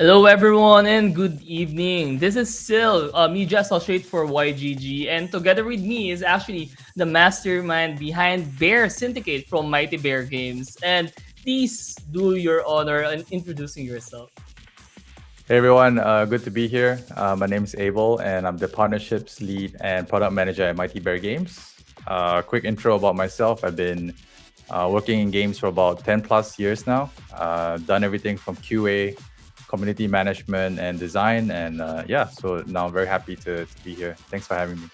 Hello, everyone, and good evening. This is Sil, media associate for YGG, and together with me is actually the mastermind behind Bear Syndicate from Mighty Bear Games. And please do your honor in introducing yourself. Hey everyone, good to be here. My name is Abel, and I'm the partnerships lead and product manager at Mighty Bear Games. Quick intro about myself: I've been working in games for about 10 plus years now. Done everything from QA, community management, and design. And yeah, so now I'm very happy to be here. Thanks for having me.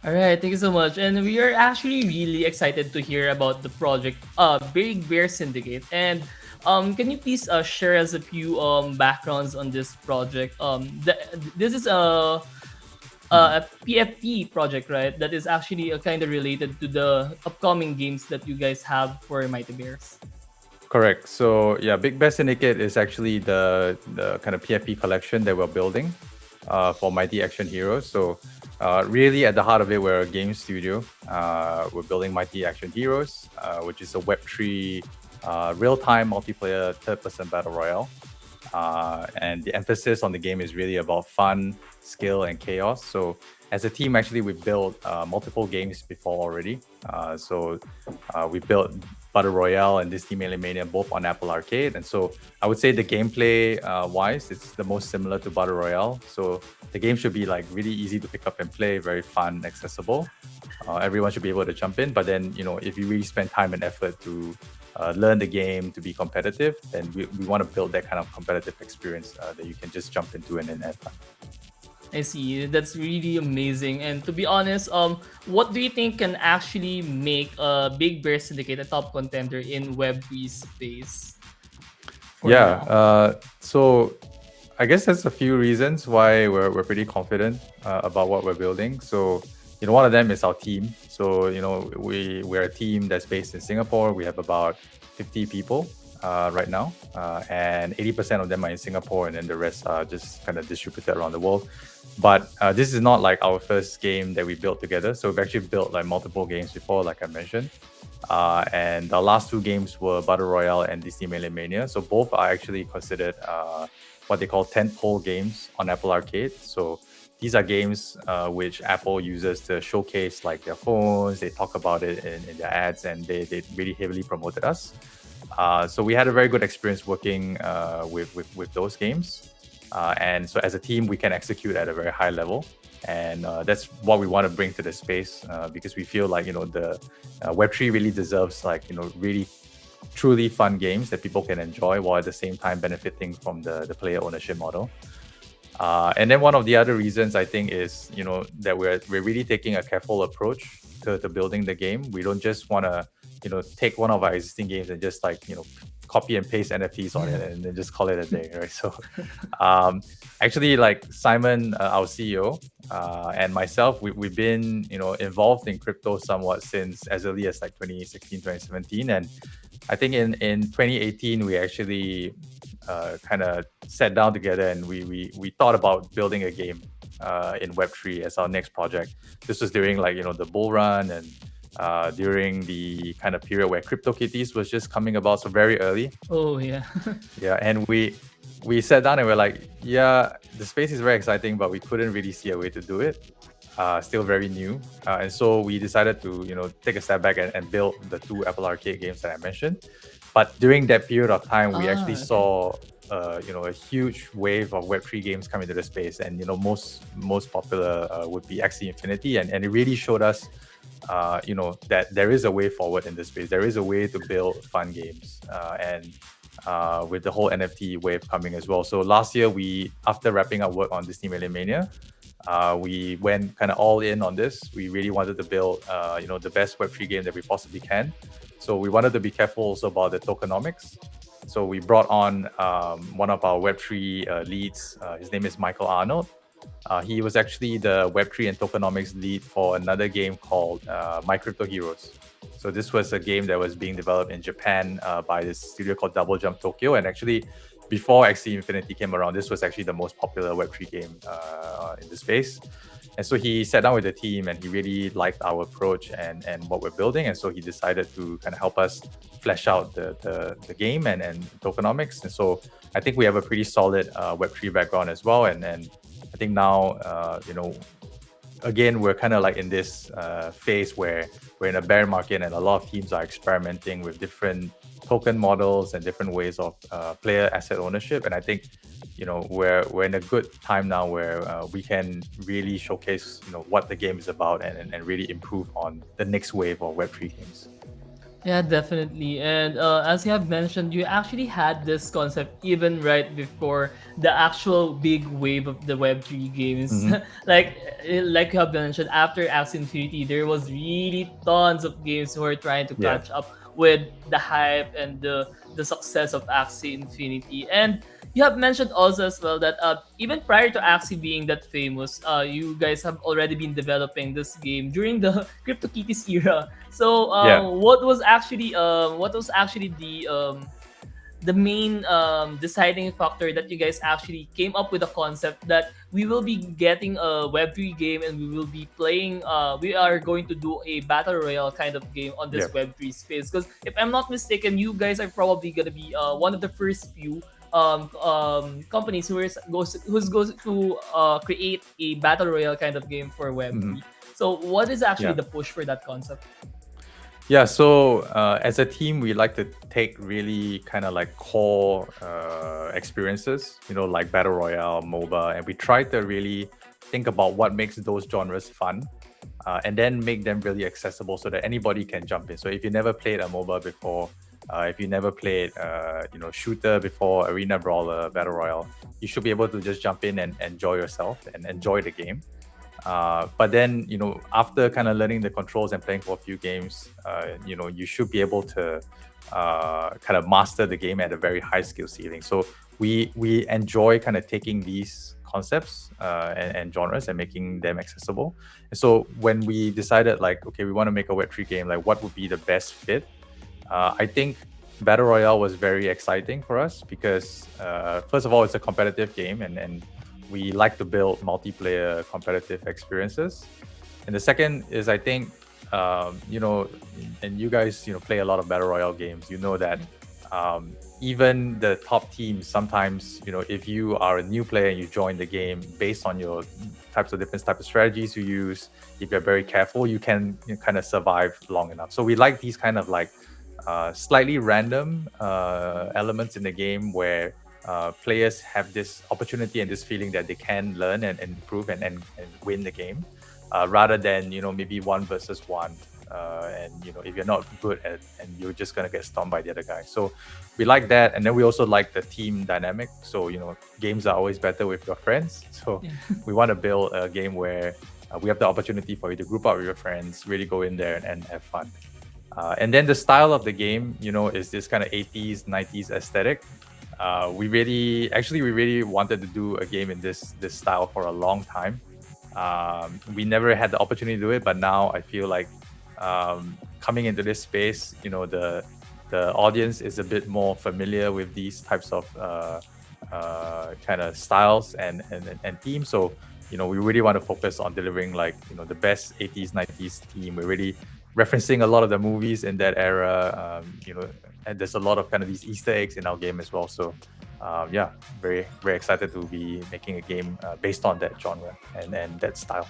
All right, thank you so much. And we are actually really excited to hear about the project, Big Bear Syndicate. And can you please share us a few backgrounds on this project? This is Mhm. a PFP project, right? That is actually kind of related to the upcoming games that you guys have for Mighty Bears. Correct. So yeah, Big Bear Syndicate is actually the kind of PFP collection that we're building for Mighty Action Heroes. So really at the heart of it, we're a game studio. We're building Mighty Action Heroes, which is a Web3 real-time multiplayer third-person battle royale. And the emphasis on the game is really about fun, skill, and chaos. So as a team, actually, we built multiple games before already. We built Battle Royale and Disney Melee Mania both on Apple Arcade. And so I would say the gameplay wise, it's the most similar to Battle Royale. So the game should be like really easy to pick up and play, very fun, accessible. Everyone should be able to jump in. But then, if you really spend time and effort to learn the game to be competitive, then we want to build that kind of competitive experience that you can just jump into and then have fun. I see. That's really amazing. And to be honest, what do you think can actually make a Big Bear Syndicate a top contender in Web3 space for Yeah. now? So I guess there's a few reasons why we're pretty confident about what we're building. So, one of them is our team. So, we're a team that's based in Singapore. We have about 50 people right now, and 80% of them are in Singapore, and then the rest are just kind of distributed around the world. But this is not like our first game that we built together. So we've actually built like multiple games before, like I mentioned. And the last two games were Battle Royale and Disney Melee Mania. So both are actually considered what they call tentpole games on Apple Arcade. So these are games which Apple uses to showcase like their phones. They talk about it in their ads, and they really heavily promoted us. So we had a very good experience working with those games. And so as a team, we can execute at a very high level. And that's what we want to bring to the space because we feel like, the Web3 really deserves like, really truly fun games that people can enjoy while at the same time benefiting from the player ownership model. And then one of the other reasons I think is, that we're really taking a careful approach to building the game. We don't just want to, take one of our existing games and just like, copy and paste NFTs on Yeah. it and then just call it a day, right? So, um, actually, like Simon, our CEO, and myself, we've been, involved in crypto somewhat since as early as like 2016, 2017. And I think in 2018, we actually kind of sat down together and we thought about building a game in Web3 as our next project. This was during like, the bull run and during the kind of period where CryptoKitties was just coming about, so very early. Oh, yeah. Yeah, and we sat down and we're like, yeah, the space is very exciting, but we couldn't really see a way to do it. Still very new, and so we decided to take a step back and build the two Apple Arcade games that I mentioned. But during that period of time, we actually Okay. saw a huge wave of Web3 games come into the space, and most popular would be Axie Infinity, and it really showed us that there is a way forward in this space. There is a way to build fun games, and with the whole NFT wave coming as well. So last year, after wrapping up work on Disney Melee Mania, we went kind of all in on this. We really wanted to build, the best Web3 game that we possibly can. So we wanted to be careful also about the tokenomics. So we brought on one of our Web3 leads. His name is Michael Arnold. He was actually the Web3 and tokenomics lead for another game called My Crypto Heroes. So this was a game that was being developed in Japan by this studio called Double Jump Tokyo. And actually, before Axie Infinity came around, this was actually the most popular Web3 game in the space. And so he sat down with the team and he really liked our approach and what we're building. And so he decided to kind of help us flesh out the game and tokenomics. And so I think we have a pretty solid Web3 background as well. And I think now, again, we're kind of like in this phase where we're in a bear market and a lot of teams are experimenting with different token models and different ways of player asset ownership. And I think we're in a good time now where we can really showcase what the game is about and really improve on the next wave of Web3 games. Yeah, definitely. And as you have mentioned, you actually had this concept even right before the actual big wave of the Web3 games. Hmm. like you have mentioned, after Axie Infinity, there was really tons of games who were trying to Yeah. catch up with the hype and the success of Axie Infinity. And you have mentioned also as well that even prior to Axie being that famous, you guys have already been developing this game during the CryptoKitties era. So, Yeah. what was actually the main deciding factor that you guys actually came up with a concept that we will be getting a Web3 game and we will be playing? We are going to do a battle royale kind of game on Yeah. this Web3 space. Because if I'm not mistaken, you guys are probably gonna be one of the first few companies who's goes to create a battle royale kind of game for Hmm. Web3. So, what is actually Yeah. the push for that concept? Yeah, so as a team, we like to take really kind of like core experiences, like Battle Royale, MOBA, and we try to really think about what makes those genres fun, and then make them really accessible so that anybody can jump in. So if you never played a MOBA before, if you never played, shooter before, arena brawler, Battle Royale, you should be able to just jump in and enjoy yourself and enjoy the game. But then, after kind of learning the controls and playing for a few games, you should be able to kind of master the game at a very high skill ceiling. So we enjoy kind of taking these concepts and genres and making them accessible. And so when we decided like, okay, we want to make a Web3 game, like what would be the best fit? I think Battle Royale was very exciting for us because, first of all, it's a competitive game and we like to build multiplayer competitive experiences. And the second is, I think, and you guys, play a lot of Battle Royale games, that even the top teams sometimes, if you are a new player and you join the game based on your types of strategies you use, if you're very careful, you can kind of survive long enough. So we like these kind of like slightly random elements in the game where players have this opportunity and this feeling that they can learn and improve and win the game, rather than maybe one versus one, and if you're not good at and you're just gonna get stomped by the other guy. So we like that, and then we also like the team dynamic. So games are always better with your friends. So Yeah. we want to build a game where we have the opportunity for you to group up with your friends, really go in there and have fun. And then the style of the game, is this kind of 80s, 90s aesthetic. We really wanted to do a game in this style for a long time. We never had the opportunity to do it, but now I feel like coming into this space, the audience is a bit more familiar with these types of kind of styles and themes. So we really want to focus on delivering like the best 80s 90s theme. We're really referencing a lot of the movies in that era. And there's a lot of kind of these Easter eggs in our game as well. So yeah, very very excited to be making a game based on that genre and that style.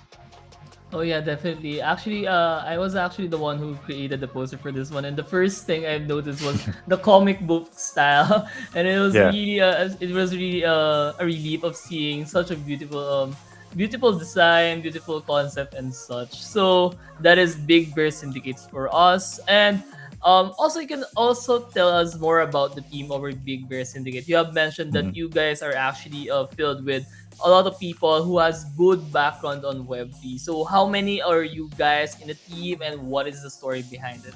Oh yeah, definitely. Actually, I was actually the one who created the poster for this one, and the first thing I've noticed was the comic book style, and Yeah. it was really a relief of seeing such a beautiful design, beautiful concept, and such. So that is Big Bear Syndicates for us, and also you can also tell us more about the team over Big Bear Syndicate. You have mentioned that Mhm. you guys are actually filled with a lot of people who has good background on Web3. So how many are you guys in the team and what is the story behind it?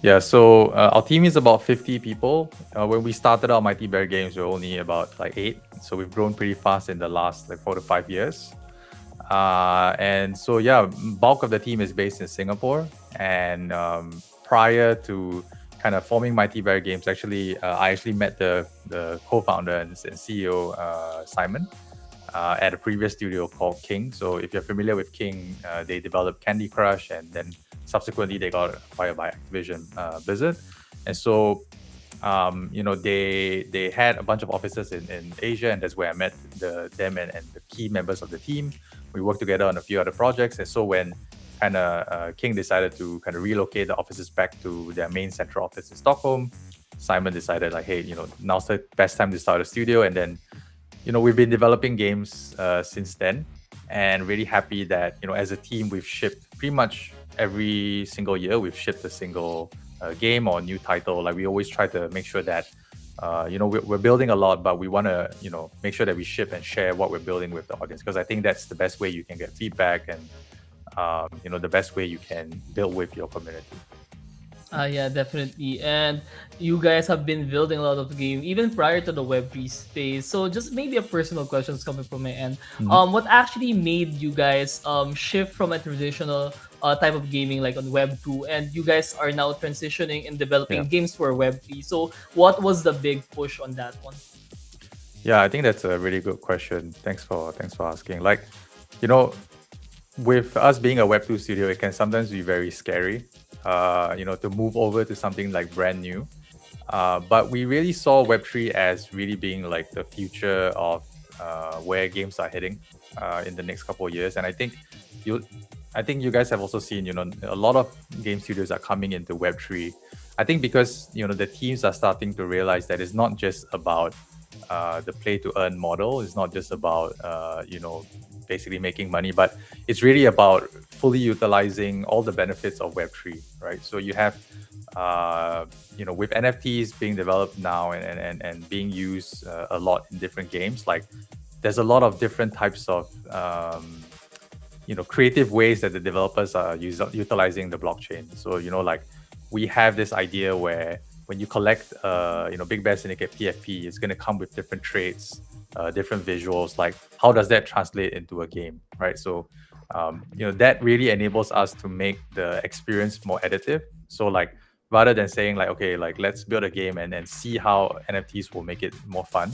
Yeah, so our team is about 50 people. When we started our Mighty Bear Games, we were only about like 8. So we've grown pretty fast in the last like 4 to 5 years. And so, yeah, bulk of the team is based in Singapore. And prior to kind of forming Mighty Bear Games, actually, I actually met the co-founder and CEO, Simon. at a previous studio called King. So if you're familiar with King, they developed Candy Crush, and then subsequently they got acquired by Activision Blizzard. And so they had a bunch of offices in Asia, and that's where I met them and the key members of the team. We worked together on a few other projects, and so when kind of King decided to kind of relocate the offices back to their main central office in Stockholm, Simon decided like, hey, now's the best time to start a studio. And then we've been developing games since then, and really happy that as a team we've shipped pretty much every single year. We've shipped a single game or new title. Like, we always try to make sure that we're building a lot, but we want to make sure that we ship and share what we're building with the audience, because I think that's the best way you can get feedback, and the best way you can build with your community. Yeah, definitely. And you guys have been building a lot of game even prior to the Web3 space. So just maybe a personal questions coming from my end. What actually made you guys shift from a traditional type of gaming like on Web2, and you guys are now transitioning and developing Yeah. games for Web3? So what was the big push on that one? Yeah, I think that's a really good question. Thanks for asking. Like, you know, with us being a Web2 studio, it can sometimes be very scary, to move over to something like brand new. But we really saw Web3 as really being like the future of where games are heading in the next couple of years. And you, I think you guys have also seen, a lot of game studios are coming into Web3. I think because the teams are starting to realize that it's not just about the play to earn model. It's not just about basically making money, but it's really about fully utilizing all the benefits of Web3, right? So you have with NFTs being developed now and being used a lot in different games, like there's a lot of different types of creative ways that the developers are utilizing the blockchain. So like we have this idea where when you collect Big Bear Syndicate PFP, it's going to come with different traits, different visuals. Like, how does that translate into a game, right? So that really enables us to make the experience more additive. So like, rather than saying like, okay, like let's build a game and then see how NFTs will make it more fun,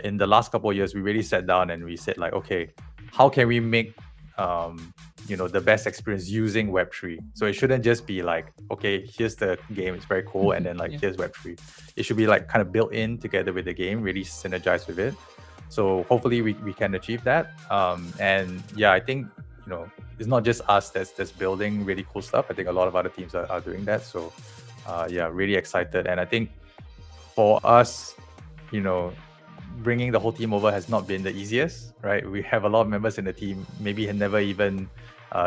in the last couple of years we really sat down and we said like, okay, how can we make the best experience using Web3? So it shouldn't just be like, okay, here's the game, it's very cool, and then like here's Web3. It should be like kind of built in together with the game, really synergize with it. So hopefully we can achieve that. And yeah, I think it's not just us that's building really cool stuff. I think a lot of other teams are doing that. So yeah, really excited. And I think for us, bringing the whole team over has not been the easiest, right? We have a lot of members in the team maybe had never even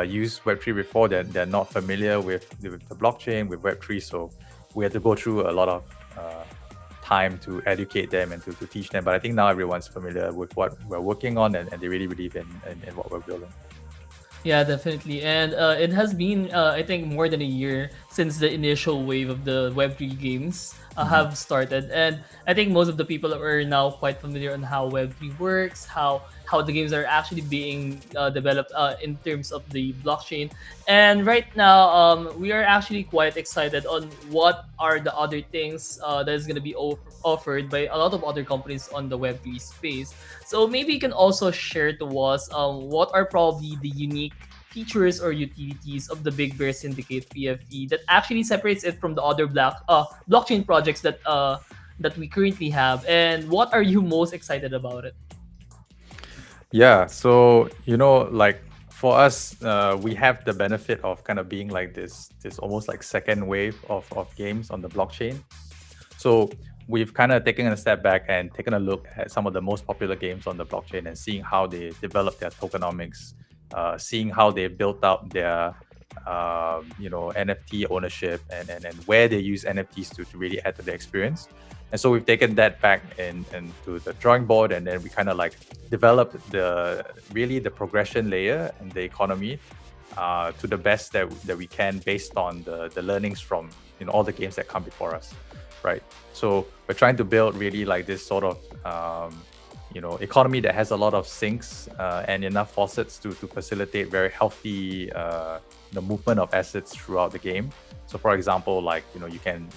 used Web3 before. They're not familiar with the blockchain, with Web3. So we had to go through a lot of time to educate them and to teach them. But I think now everyone's familiar with what we're working on, and they really believe in what we're building. Yeah, definitely. And it has been, I think, more than a year since the initial wave of the Web3 games have started. And I think most of the people are now quite familiar on how Web3 works, how the games are actually being developed in terms of the blockchain. And right now, we are actually quite excited on what are the other things that is going to be offered by a lot of other companies on the Web3 space. So maybe you can also share to us what are probably the unique features or utilities of the Big Bear Syndicate PFE that actually separates it from the other blockchain projects that we currently have, and what are you most excited about it? Yeah, so like for us, we have the benefit of kind of being like this almost like second wave of games on the blockchain. So we've kind of taken a step back and taken a look at some of the most popular games on the blockchain and seeing how they develop their tokenomics, seeing how they built out their NFT ownership, and where they use NFTs to really add to the experience. And so we've taken that back and to the drawing board, and then we kind of like developed the progression layer and the economy to the best that we can based on the learnings from all the games that come before us, right? So we're trying to build really like this sort of economy that has a lot of sinks and enough faucets to facilitate very healthy the movement of assets throughout the game. So for example, like you can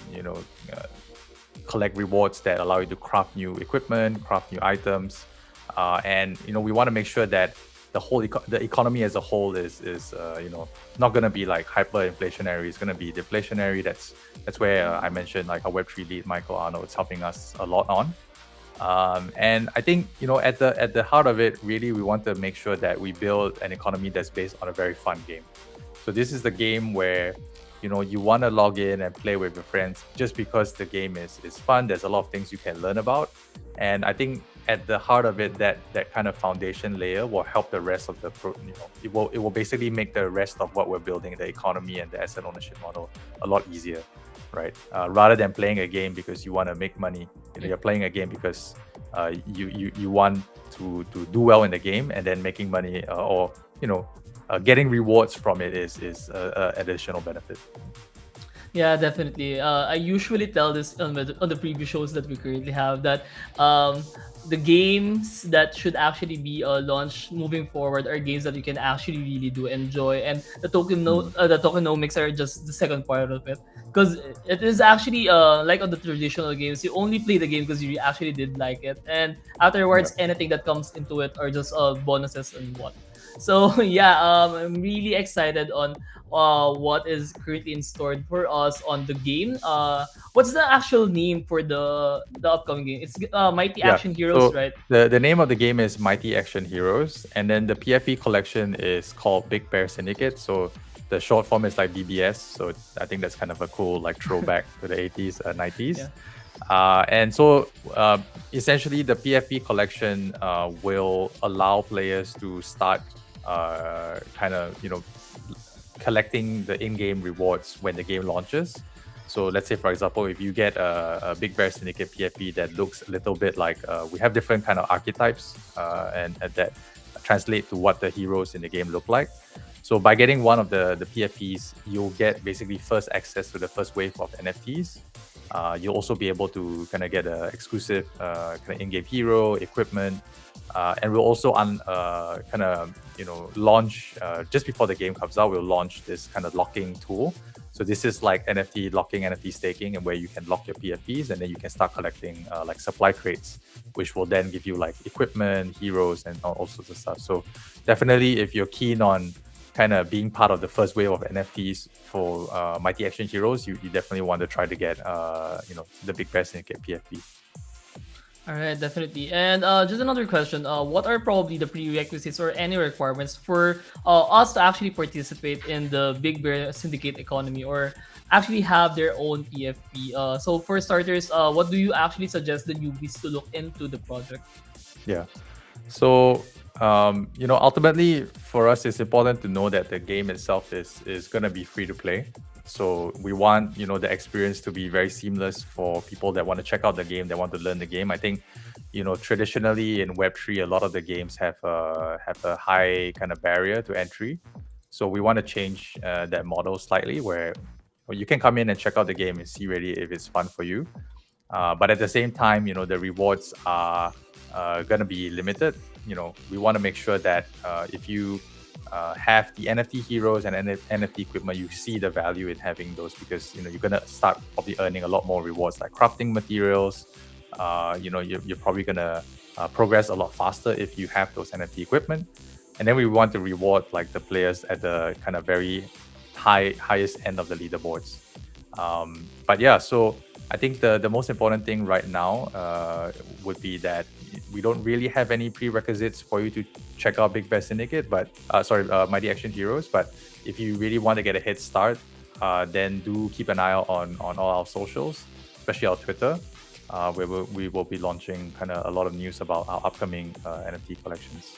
collect rewards that allow you to craft new equipment, craft new items. And we want to make sure that the economy as a whole is not going to be like hyperinflationary. It's going to be deflationary. That's where I mentioned like our Web3 lead Michael Arnold is helping us a lot on. And I think at the heart of it, really, we want to make sure that we build an economy that's based on a very fun game. So this is the game where you want to log in and play with your friends just because the game is fun. There's a lot of things you can learn about, and I think at the heart of it, that kind of foundation layer will help the rest of it will basically make the rest of what we're building, the economy and the asset ownership model, a lot easier, right? Rather than playing a game because you want to make money, you're playing a game because you want to do well in the game, and then making money or getting rewards from it is additional benefit. Yeah, definitely. I usually tell this on the previous shows that we currently have that um, the games that should actually be launched moving forward are games that you can actually really do enjoy, and the tokenomics are just the second part of it. Because it is actually like on the traditional games, you only play the game because you actually did like it, and Yeah. afterwards anything that comes into it are just bonuses and what. So yeah, I'm really excited on what is currently in store for us on the game. What's the actual name for the upcoming game? It's Mighty Yeah. Action Heroes, So right? the name of the game is Mighty Action Heroes, and then the PFP collection is called Big Bear Syndicate. So the short form is like BBS. So I think that's kind of a cool like throwback to the 80s, 90s. Yeah. And so essentially the PFP collection will allow players to start kind of collecting the in-game rewards when the game launches. So let's say, for example, if you get a Big Bear Syndicate PFP that looks a little bit like we have different kind of archetypes and that translate to what the heroes in the game look like. So by getting one of the PFPs, you'll get basically first access to the first wave of NFTs. You'll also be able to kind of get an exclusive kind of in-game hero equipment, and we'll also kind of launch just before the game comes out. We'll launch this kind of locking tool. So this is like NFT locking, NFT staking, and where you can lock your PFPs, and then you can start collecting like supply crates, which will then give you like equipment, heroes, and all sorts of stuff. So definitely, if you're keen on kind of being part of the first wave of NFTs for Mighty Action Heroes, you definitely want to try to get the Big Bear Syndicate PFP. All right, definitely. And just another question: what are probably the prerequisites or any requirements for us to actually participate in the Big Bear Syndicate economy or actually have their own PFP? So for starters, what do you actually suggest the newbies to look into the project? Yeah. So ultimately for us, it's important to know that the game itself is going to be free to play. So we want the experience to be very seamless for people that want to check out the game, that want to learn the game. I think traditionally in Web3, a lot of the games have a high kind of barrier to entry. So we want to change that model slightly, where you can come in and check out the game and see really if it's fun for you. But at the same time, the rewards are going to be limited. We want to make sure that if you have the NFT heroes and NFT equipment, you see the value in having those, because you're going to start probably earning a lot more rewards like crafting materials. You're probably going to progress a lot faster if you have those NFT equipment. And then we want to reward like the players at the kind of very highest end of the leaderboards. But yeah, so I think the most important thing right now would be that we don't really have any prerequisites for you to check out Big Bear Syndicate, but Mighty Action Heroes. But if you really want to get a head start, then do keep an eye out on all our socials, especially our Twitter, where we will be launching kind of a lot of news about our upcoming NFT collections.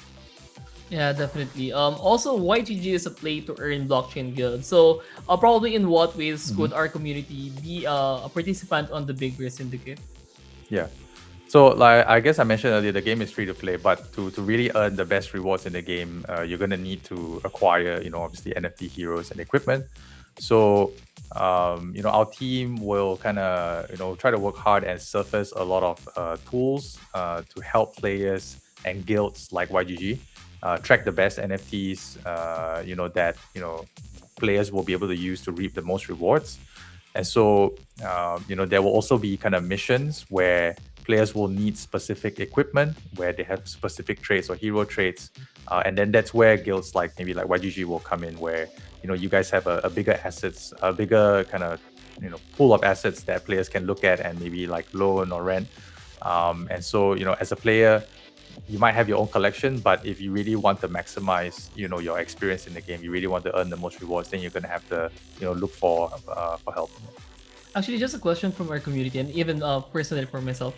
Yeah, definitely. Also, YGG is a play to earn blockchain guild. So, probably in what ways Mhm. could our community be a participant on the Big Bear Syndicate? Yeah. So, like I guess I mentioned earlier, the game is free to play, but to really earn the best rewards in the game, you're gonna need to acquire, obviously NFT heroes and equipment. So, our team will kind of, try to work hard and surface a lot of tools to help players and guilds like YGG track the best NFTs, that players will be able to use to reap the most rewards. And so, there will also be kind of missions where players will need specific equipment where they have specific traits or hero traits, and then that's where guilds like maybe like YGG will come in, where you guys have a bigger assets, a bigger kind of pool of assets that players can look at and maybe like loan or rent. And so as a player, you might have your own collection, but if you really want to maximize your experience in the game, you really want to earn the most rewards, then you're going to have to look for help. Actually, just a question from our community and even personally for myself.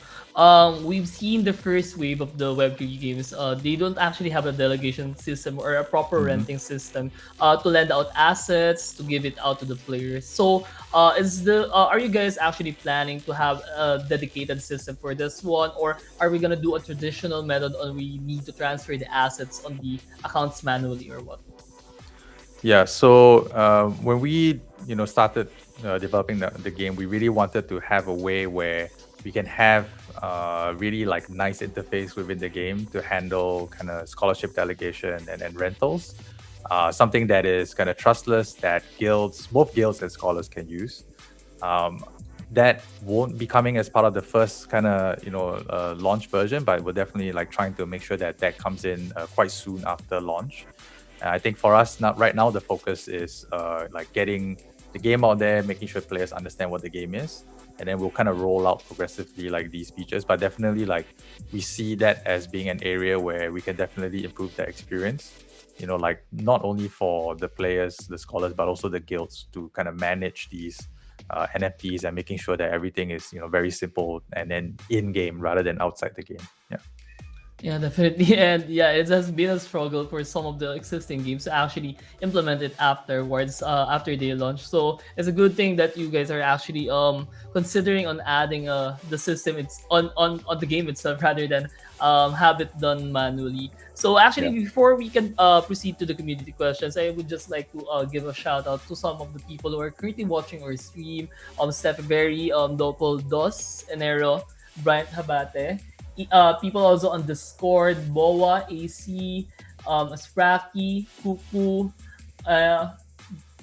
We've seen the first wave of the Web3 games. They don't actually have a delegation system or a proper renting system to lend out assets to give it out to the players. So, are you guys actually planning to have a dedicated system for this one, or are we gonna do a traditional method on we need to transfer the assets on the accounts manually or what? Yeah, so when we started developing the game, we really wanted to have a way where we can have really like nice interface within the game to handle kind of scholarship delegation and rentals. Something that is kind of trustless, that both guilds and scholars can use. That won't be coming as part of the first kind of launch version, but we're definitely like trying to make sure that comes in quite soon after launch. I think for us right now, the focus is like getting the game out there, making sure players understand what the game is, and then we'll kind of roll out progressively like these features. But definitely, like we see that as being an area where we can definitely improve the experience. Like not only for the players, the scholars, but also the guilds to kind of manage these NFTs and making sure that everything is very simple and then in game rather than outside the game. Yeah. Yeah, definitely. And yeah, it has been a struggle for some of the existing games to actually implement it afterwards, after they launch. So it's a good thing that you guys are actually considering on adding the system it's on the game itself rather than have it done manually. So actually, Yeah. before we can proceed to the community questions, I would just like to give a shout out to some of the people who are currently watching our stream. Steph Berry, Dopol Dos, Enero, Bryant Habate, people also on Discord, Boa, AC, Aspraki, Kuku, uh,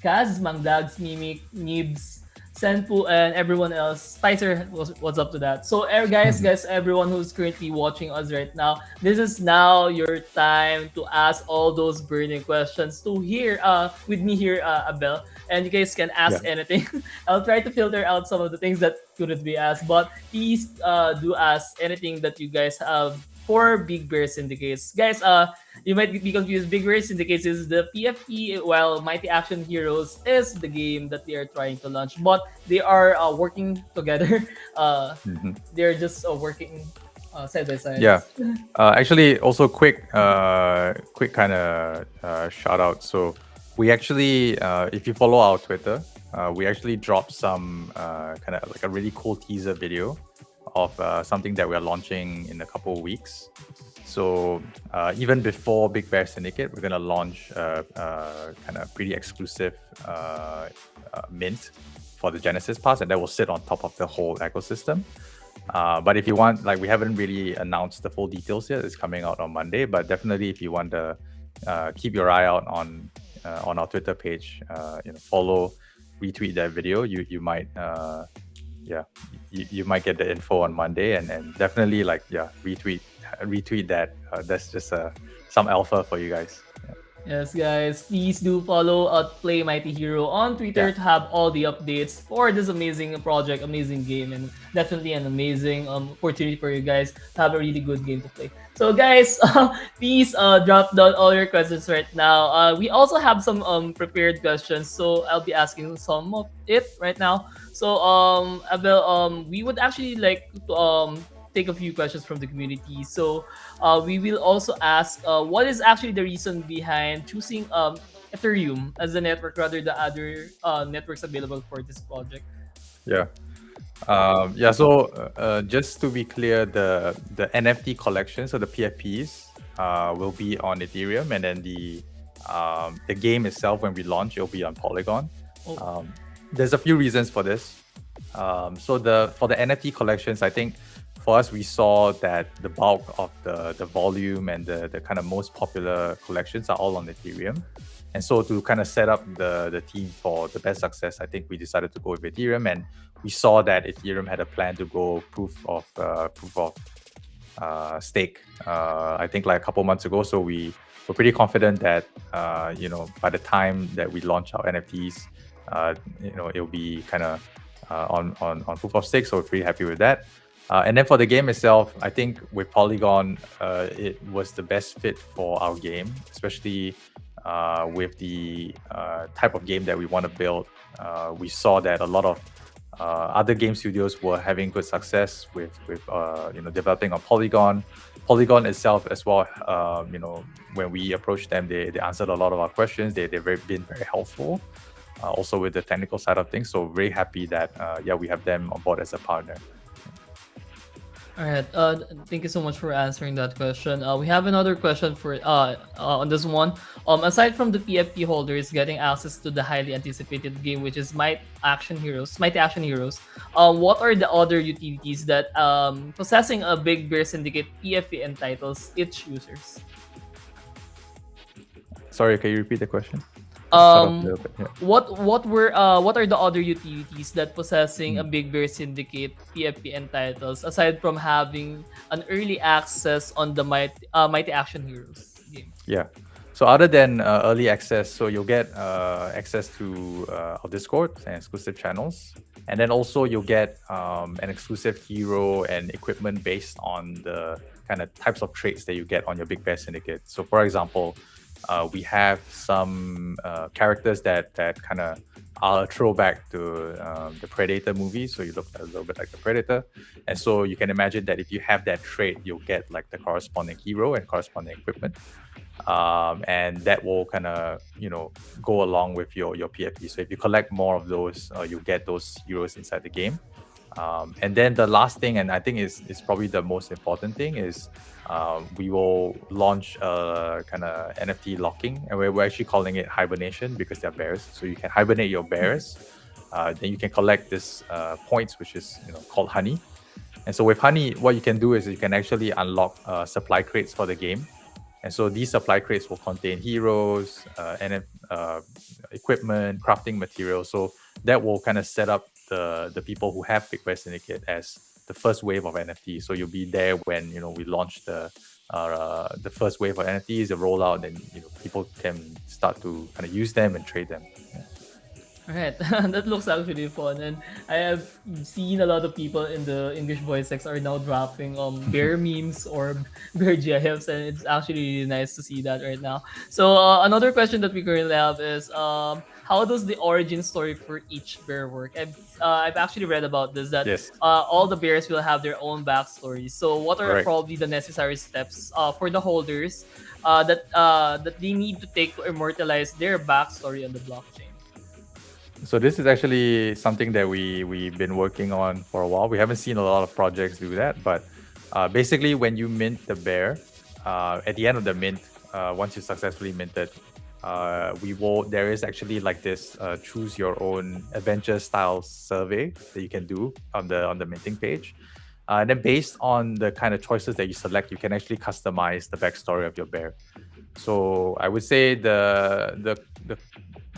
Kaz, Mangdags, Mimic, Nibs, Senpu, and everyone else. Spicer, what's up to that? So, guys, everyone who's currently watching us right now, this is now your time to ask all those burning questions to hear with me here, Abel. And you guys can Yeah. ask anything. I'll try to filter out some of the things that couldn't be asked, but please do ask anything that you guys have for Big Bear Syndicates. Guys, you might be confused. Big Bear Syndicates is the PFP, while Mighty Action Heroes is the game that they are trying to launch. But they are working together. Mhm. They're just working side by side. Yeah. Actually, also quick kind of shout out. So we actually, if you follow our Twitter, we actually dropped some kind of like a really cool teaser video of something that we're launching in a couple of weeks. So even before Big Bear Syndicate, we're gonna launch kind of pretty exclusive mint for the Genesis Pass, and that will sit on top of the whole ecosystem. But if you want, like, we haven't really announced the full details yet. It's coming out on Monday, but definitely if you want to keep your eye out on our Twitter page, follow, retweet that video. You might you might get the info on Monday, and definitely retweet that. That's just some alpha for you guys. Yes, guys, please do follow Play Mighty Hero on Twitter Yeah. to have all the updates for this amazing project, amazing game, and definitely an amazing opportunity for you guys to have a really good game to play. So, guys, please drop down all your questions right now. We also have some prepared questions, so I'll be asking some of it right now. So, Abel, we would actually like to take a few questions from the community. So, we will also ask what is actually the reason behind choosing Ethereum as a network rather than other networks available for this project. Yeah. So just to be clear, the NFT collection, so the PFPs, will be on Ethereum, and then the game itself, when we launch, it'll be on Polygon. Oh. There's a few reasons for this. For the NFT collections, I think for us, we saw that the bulk of the volume and the kind of most popular collections are all on Ethereum. And so to kind of set up the team for the best success, I think we decided to go with Ethereum, and we saw that Ethereum had a plan to go proof of stake. I think like a couple months ago. So we were pretty confident that by the time that we launch our NFTs, it'll be kind of on proof of stake. So we're pretty happy with that. And then for the game itself, I think with Polygon, it was the best fit for our game, especially with the type of game that we want to build. We saw that a lot of other game studios were having good success with developing on Polygon. Polygon itself as well, when we approached them, they answered a lot of our questions. They've been very helpful, also with the technical side of things. So very happy that we have them on board as a partner. All right. Thank you so much for answering that question. We have another question for on this one. Aside from the PFP holders getting access to the highly anticipated game, which is Mighty Action Heroes, what are the other utilities that possessing a Big Bear Syndicate PFP entitles its users? Sorry, can you repeat the question? Cut off a Um, little bit. Yeah. what are the other utilities that possessing a Big Bear Syndicate PFP entitles aside from having an early access on the Mighty Action Heroes game? Yeah. So other than early access, so you'll get access to our Discord and exclusive channels, and then also you'll get an exclusive hero and equipment based on the kind of types of traits that you get on your Big Bear Syndicate. So, for example, we have some characters that kind of are a throwback to the Predator movie. So you look a little bit like the Predator, and so you can imagine that if you have that trait, you'll get like the corresponding hero and corresponding equipment. And that will kind of go along with your PFP. So if you collect more of those, you'll get those heroes inside the game. And then the last thing, and I think is probably the most important thing, is we will launch a kind of NFT locking, and we're actually calling it hibernation because they're bears. So you can hibernate your bears, then you can collect this points, which is called honey. And so with honey, what you can do is you can actually unlock supply crates for the game. And so these supply crates will contain heroes, and equipment, crafting materials. So that will kind of set up the people who have Big Bear Syndicate as the first wave of NFTs. So you'll be there when we launch the first wave of NFTs, the rollout, and people can start to kind of use them and trade them. Yeah. Right, that looks actually fun, and I have seen a lot of people in the English voice sex are now dropping bear memes or bear gifs, and it's actually really nice to see that right now. So another question that we currently have is how does the origin story for each bear work? I've actually read about this that Yes. all the bears will have their own backstories. So what are Correct. probably the necessary steps for the holders that they need to take to immortalize their backstory on the blockchain? So this is actually something that we've been working on for a while. We haven't seen a lot of projects do that, but basically when you mint the bear, at the end of the mint, once you successfully minted, there is actually like this choose your own adventure style survey that you can do on the minting page. And then based on the kind of choices that you select, you can actually customize the backstory of your bear. So I would say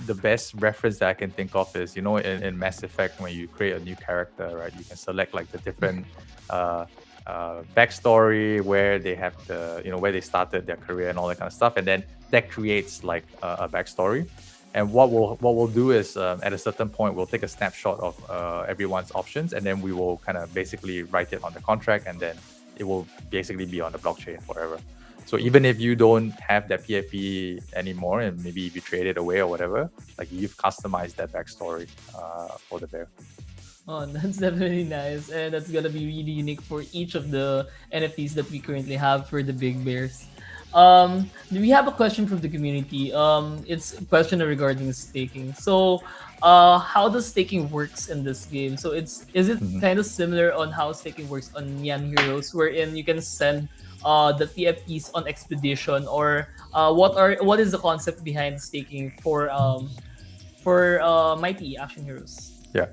the best reference that I can think of is in Mass Effect, when you create a new character, right? You can select like the different backstory, where they have where they started their career and all that kind of stuff, and then that creates like a backstory. And what we'll do is at a certain point we'll take a snapshot of everyone's options, and then we will kind of basically write it on the contract, and then it will basically be on the blockchain forever. So even if you don't have that PFP anymore, and maybe if you trade it away or whatever, like you've customized that backstory for the bear. Oh, that's definitely nice, and that's gonna be really unique for each of the NFTs that we currently have for the Big Bears. We have a question from the community. It's a question regarding staking. So, how does staking works in this game? So, is it Mhm. kind of similar on how staking works on Nyan Heroes, wherein you can send the PFPs on expedition, or what is the concept behind staking for Mighty Action Heroes? Yeah.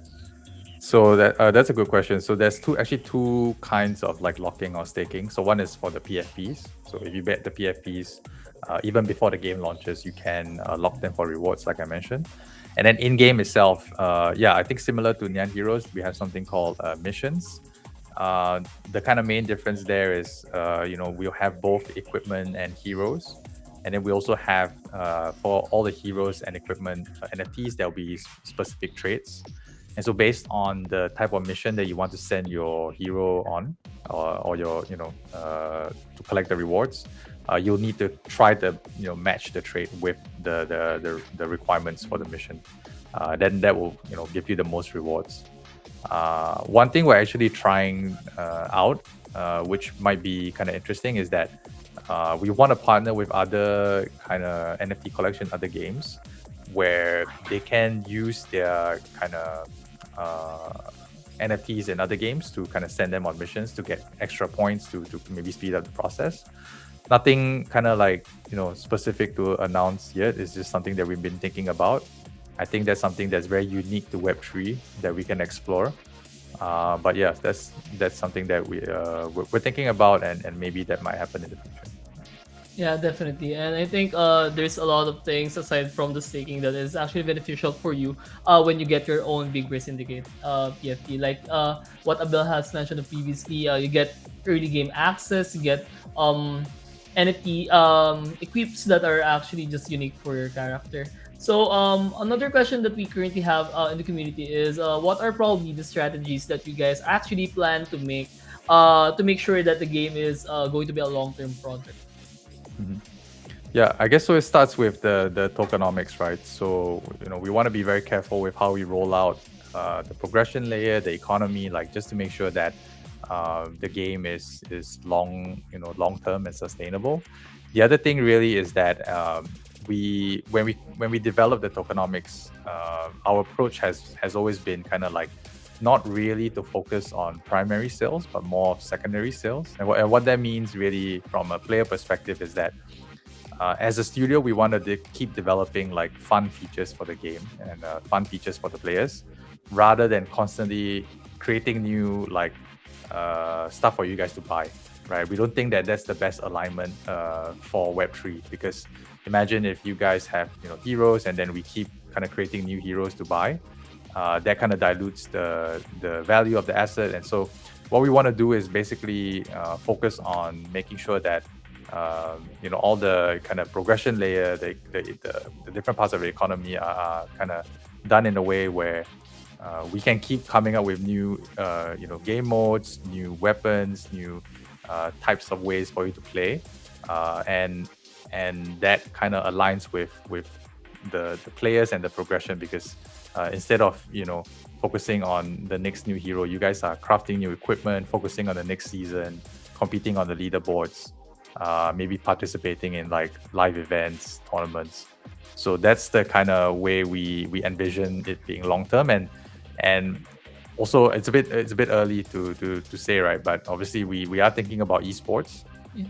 So that's a good question. So there's two kinds of like locking or staking. So one is for the PFPs. So if you bet the PFPs, even before the game launches, you can lock them for rewards, like I mentioned. And then in game itself, yeah, I think similar to Nyan Heroes, we have something called missions. The kind of main difference there is, we'll have both equipment and heroes. And then we also have, for all the heroes and equipment NFTs, there'll be specific traits. And so based on the type of mission that you want to send your hero on, or your, to collect the rewards, you'll need to try to, match the trait with the requirements for the mission. Then that will, give you the most rewards. One thing we're actually trying out, which might be kind of interesting, is that we want to partner with other kind of NFT collection, other games, where they can use their kind of NFTs in other games to kind of send them on missions to get extra points to maybe speed up the process. Nothing kind of like, specific to announce yet. It's just something that we've been thinking about. I think that's something that's very unique to Web3 that we can explore. But yeah, that's something that we're thinking about, and maybe that might happen in the future. Yeah, definitely. And I think there's a lot of things aside from the staking that is actually beneficial for you when you get your own Big Bear Syndicate PFP. Like what Abel has mentioned previously, you get early game access, you get NFT equips that are actually just unique for your character. So another question that we currently have in the community is what are probably the strategies that you guys actually plan to make sure that the game is going to be a long-term project? Mhm. Yeah, I guess so. It starts with the tokenomics, right? So we want to be very careful with how we roll out the progression layer, the economy, like just to make sure that the game is long term and sustainable. The other thing really is that when we develop the tokenomics, our approach has always been kind of like not really to focus on primary sales, but more of secondary sales. And what that means really from a player perspective is that as a studio, we wanted to keep developing like fun features for the game and fun features for the players, rather than constantly creating new like stuff for you guys to buy. Right? We don't think that that's the best alignment for Web3, because imagine if you guys have heroes and then we keep kind of creating new heroes to buy. That kind of dilutes the value of the asset. And so what we want to do is basically focus on making sure that all the kind of progression layer, the different parts of the economy are kind of done in a way where we can keep coming up with new game modes, new weapons, new types of ways for you to play, and that kind of aligns with the players and the progression, because instead of focusing on the next new hero, you guys are crafting new equipment, focusing on the next season, competing on the leaderboards, maybe participating in like live events, tournaments. So that's the kind of way we envision it being long term. And also it's a bit early to say, right? But obviously we are thinking about esports. Yeah.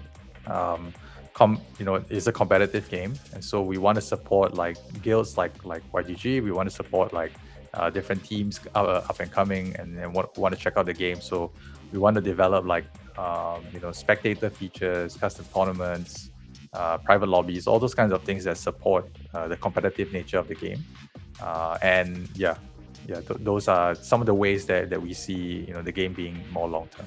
It's a competitive game, and so we want to support like guilds like YGG. We want to support like different teams up and coming, and want to check out the game. So we want to develop like spectator features, custom tournaments, private lobbies, all those kinds of things that support the competitive nature of the game. And those are some of the ways that we see the game being more long term.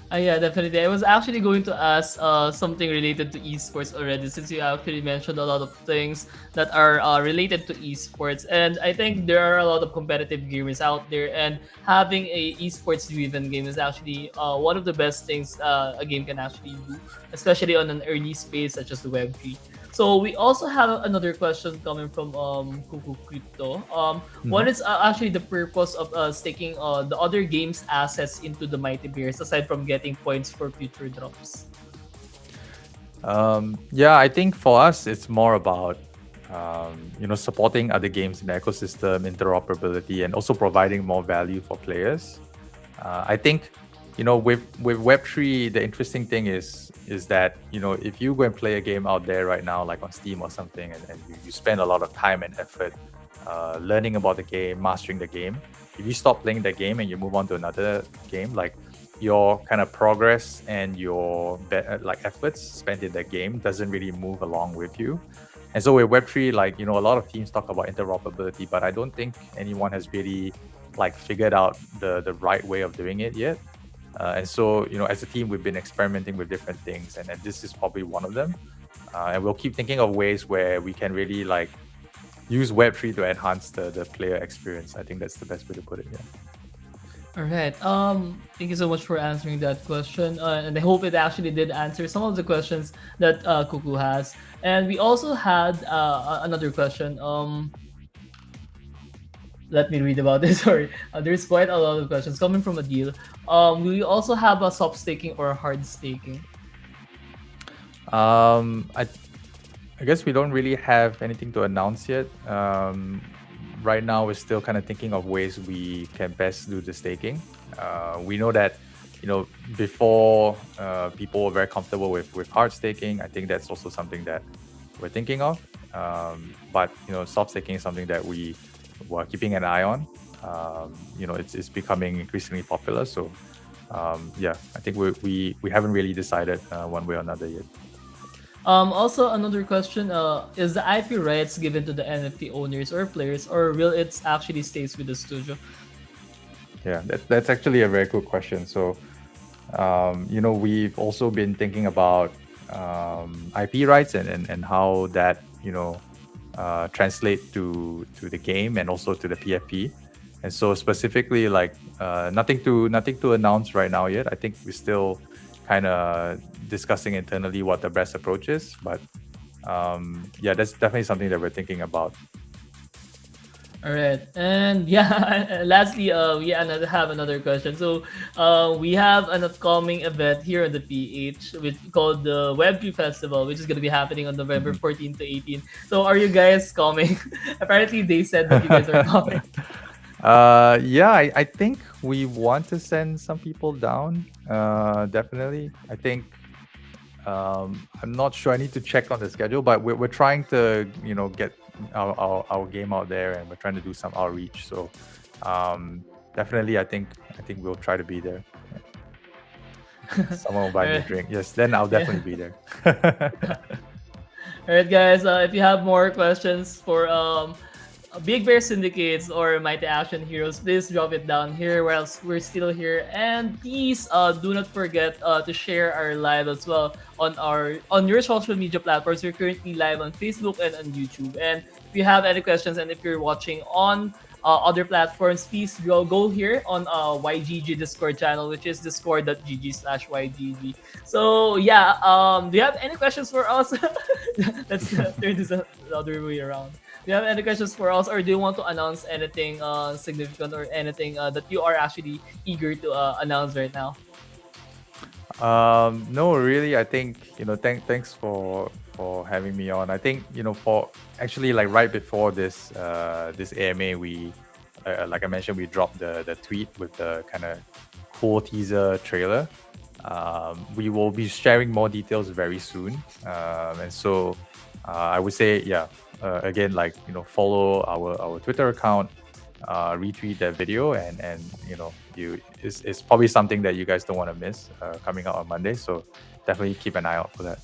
Yeah, definitely. I was actually going to ask something related to esports already, since you actually mentioned a lot of things that are related to esports. And I think there are a lot of competitive gamers out there, and having a esports driven game is actually one of the best things a game can actually do, especially on an early space such as the Web3. So we also have another question coming from Kuku Crypto. What Mhm. is actually the purpose of staking the other games' assets into the Mighty Bears aside from getting points for future drops? Yeah, I think for us it's more about supporting other games in the ecosystem, interoperability, and also providing more value for players. I think with Web3, the interesting thing is that if you go and play a game out there right now, like on Steam or something, and you spend a lot of time and effort learning about the game, mastering the game, if you stop playing that game and you move on to another game, like your kind of progress and your like efforts spent in that game doesn't really move along with you. And so with Web3, like, a lot of teams talk about interoperability, but I don't think anyone has really like figured out the right way of doing it yet. And so, as a team, we've been experimenting with different things, and this is probably one of them. And we'll keep thinking of ways where we can really like use Web3 to enhance the player experience. I think that's the best way to put it. Yeah. All right. Thank you so much for answering that question, and I hope it actually did answer some of the questions that Kuku has. And we also had another question. Let me read about this. Sorry, there's quite a lot of questions coming from Adil. We also have a soft staking or a hard staking. I guess we don't really have anything to announce yet. Right now, we're still kind of thinking of ways we can best do the staking. We know that, before people were very comfortable with hard staking. I think that's also something that we're thinking of. But soft staking is something that we were keeping an eye on. It's becoming increasingly popular. So yeah, I think we haven't really decided one way or another yet. Also, another question: is the IP rights given to the NFT owners or players, or will it actually stays with the studio? Yeah, that's actually a very good question. So, we've also been thinking about IP rights and how that translate to the game and also to the PFP. And so specifically, like nothing to announce right now yet. I think we're still kind of discussing internally what the best approach is. But yeah, that's definitely something that we're thinking about. All right, and yeah, lastly, we have another question. So, we have an upcoming event here in the PH, which called the Web3 Festival, which is going to be happening on November Mhm. 14th to 18th. So, are you guys coming? Apparently, they said that you guys are coming. Yeah, I think we want to send some people down. Definitely. I think I'm not sure. I need to check on the schedule, but we're trying to get our game out there, and we're trying to do some outreach. So definitely, I think we'll try to be there. Someone will buy me a Alright. drink. Yes, then I'll Yeah. definitely be there. All right, guys. If you have more questions for Big Bear Syndicates or Mighty Action Heroes, please drop it down here whilst we're still here. And please do not forget to share our live as well on your social media platforms. We're currently live on Facebook and on YouTube. And if you have any questions and if you're watching on other platforms, please go here on YGG Discord channel, which is discord.gg/YGG. So yeah, do you have any questions for us? Let's turn this the other way around. Do you have any questions for us, or do you want to announce anything significant or anything that you are actually eager to announce right now? No, really. I think thanks for having me on. I think for actually like right before this AMA, we like I mentioned, we dropped the tweet with the kind of cool teaser trailer. We will be sharing more details very soon, and so I would say yeah. Again, like follow our Twitter account, retweet that video, and it's probably something that you guys don't want to miss coming out on Monday. So definitely keep an eye out for that.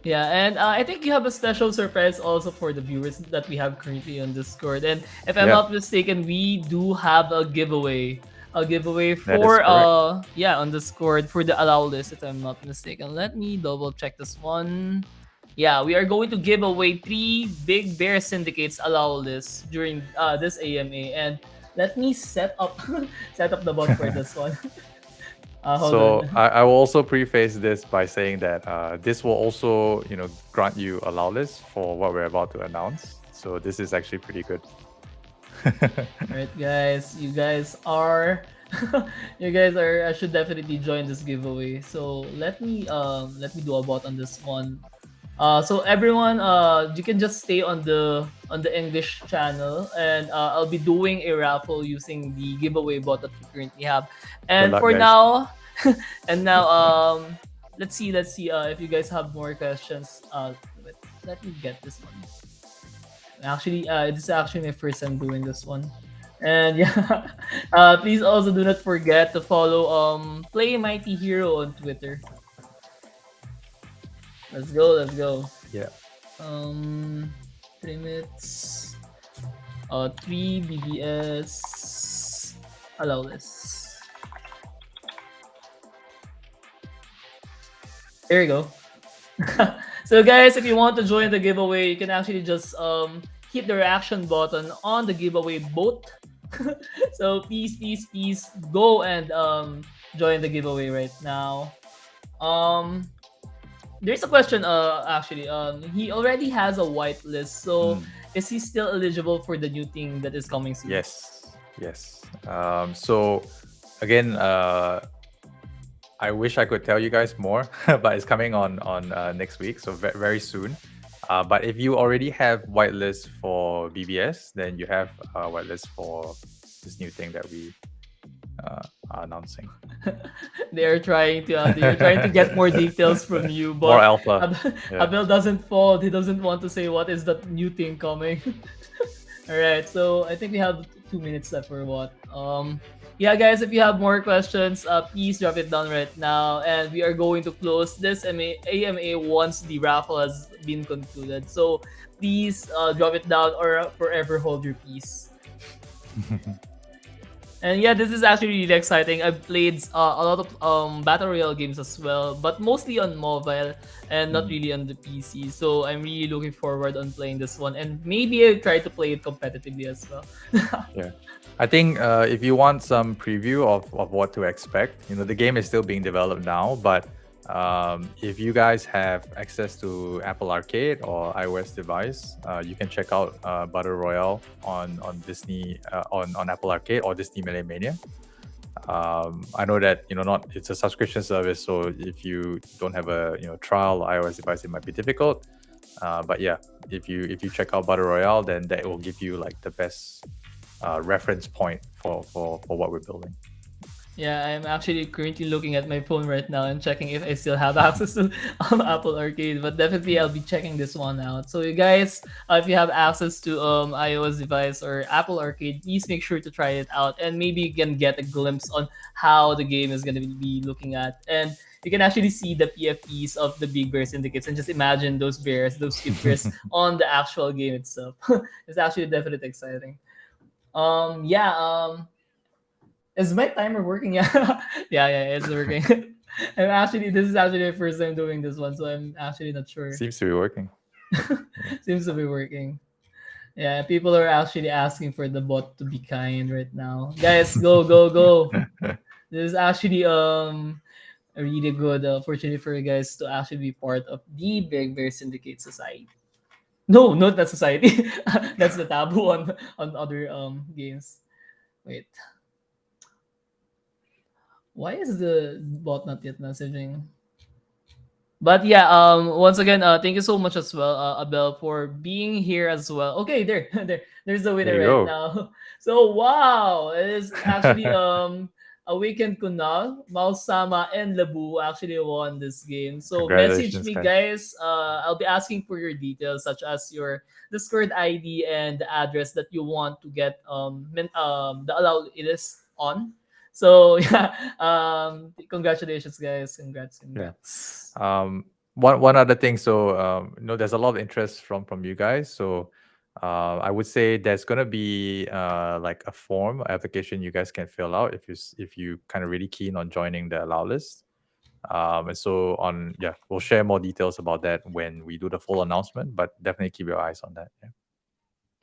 Yeah, and I think you have a special surprise also for the viewers that we have currently on Discord. And if I'm Yeah, not mistaken, we do have a giveaway. A giveaway that is for correct. yeah, on Discord for the allow list, if I'm not mistaken. Let me double check this one. Yeah, we are going to give away 3 Big Bear Syndicates allow lists during this AMA. And let me set up set up the bot for this one. Hold So on. I will also preface this by saying that this will also grant you a allow list for what we're about to announce. So this is actually pretty good. Alright, guys, you guys are you guys are I should definitely join this giveaway. So let me do a bot on this one. So everyone, you can just stay on the English channel, and I'll be doing a raffle using the giveaway bot that we currently have. Good And luck, for guys. now, and now let's see if you guys have more questions. Wait, let me get this one. Actually, this is actually my first time doing this one. And yeah, please also do not forget to follow Play Mighty Hero on Twitter. Let's go, let's go. Yeah. Um, Limits. 3 BBS. Allow this. There you go. So guys, if you want to join the giveaway, you can actually just hit the reaction button on the giveaway bot. So please go and join the giveaway right now. Um there's a question actually. He already has a whitelist, so Mm. is he still eligible for the new thing that is coming soon? Yes. Yes. So again, I wish I could tell you guys more, but it's coming on next week, so very soon. But if you already have whitelist for BBS, then you have whitelist for this new thing that we are announcing. They're trying to get more details from you, More but alpha. Yeah. Abel doesn't fold. He doesn't want to say what is that new thing coming. All right, so I think we have 2 minutes left for what. Yeah, guys, if you have more questions, please drop it down right now, and we are going to close this AMA once the raffle has been concluded. So please drop it down or forever hold your peace. And yeah, this is actually really exciting. I've played a lot of battle royale games as well, but mostly on mobile and not Mm, really on the PC. So I'm really looking forward on playing this one, and maybe I'll try to play it competitively as well. yeah. I think if you want some preview of what to expect, the game is still being developed now, but if you guys have access to Apple Arcade or iOS device, you can check out Battle Royale on Disney on Apple Arcade or Disney Melee Mania. I know that not it's a subscription service, so if you don't have a trial iOS device, it might be difficult. But yeah, if you check out Battle Royale, then that will give you like the best reference point for what we're building. Yeah, I'm actually currently looking at my phone right now and checking if I still have access to Apple Arcade. But definitely, I'll be checking this one out. So, you guys, if you have access to iOS device or Apple Arcade, please make sure to try it out, and maybe you can get a glimpse on how the game is going to be looking at. And you can actually see the PFPs of the Big Bear Syndicates, and just imagine those bears, those cute bears on the actual game itself. It's actually definitely exciting. Yeah. Is my timer working? Yeah, yeah, it's working. This is actually the first time doing this one, so I'm actually not sure. Seems to be working. Seems to be working. Yeah, people are actually asking for the bot to be kind right now. Guys, go, go, go. This is actually a really good opportunity for you guys to actually be part of the Big Bear Syndicate Society. No, not that society. That's the taboo on other games. Wait, why is the bot not yet messaging? But yeah, once again, thank you so much as well, Abel, for being here as well. Okay, there, there's the There winner you right go. now. So wow, it is actually a weekend kunal, Mausama and Labu actually won this game. So message Congratulations, me, guys. guys. I'll be asking for your details, such as your Discord ID and the address that you want to get the allow it is on. So yeah, congratulations, guys. Congrats, Yeah. congrats. One other thing. So there's a lot of interest from you guys. So I would say there's gonna be like a form application you guys can fill out if you kind of really keen on joining the allow list. And so we'll share more details about that when we do the full announcement. But definitely keep your eyes on that. Yeah.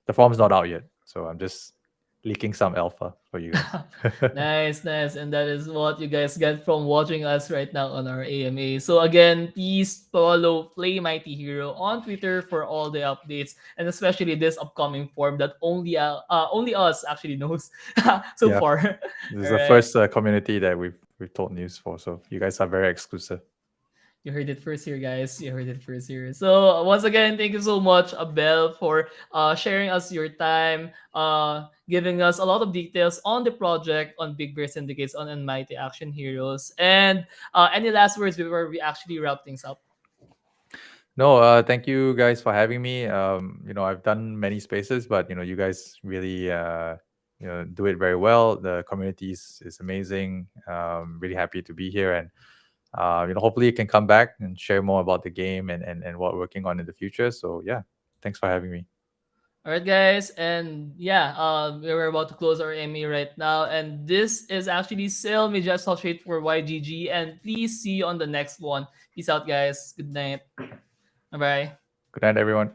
The form's not out yet, so I'm just leaking some alpha for you guys. Nice, nice. And that is what you guys get from watching us right now on our AMA. So again, please follow Play Mighty Hero on Twitter for all the updates, and especially this upcoming form that only us actually knows so Yeah, far. this is All the right. first community that we've told news for, so you guys are very exclusive. You heard it first here, guys. You heard it first here. So once again, thank you so much, Abel, for sharing us your time, giving us a lot of details on the project, on Big Bear Syndicates, on Mighty Action Heroes. And any last words before we actually wrap things up? No, thank you guys for having me. I've done many spaces, but you guys really do it very well. The community is amazing. Really happy to be here, and hopefully you can come back and share more about the game and what we're working on in the future. So yeah, thanks for having me. All right, guys, and yeah, we're about to close our Emmy right now, and this is actually Sil Media Associate for YGG, and please see you on the next one. Peace out, guys. Good night. Bye bye. Good night, everyone.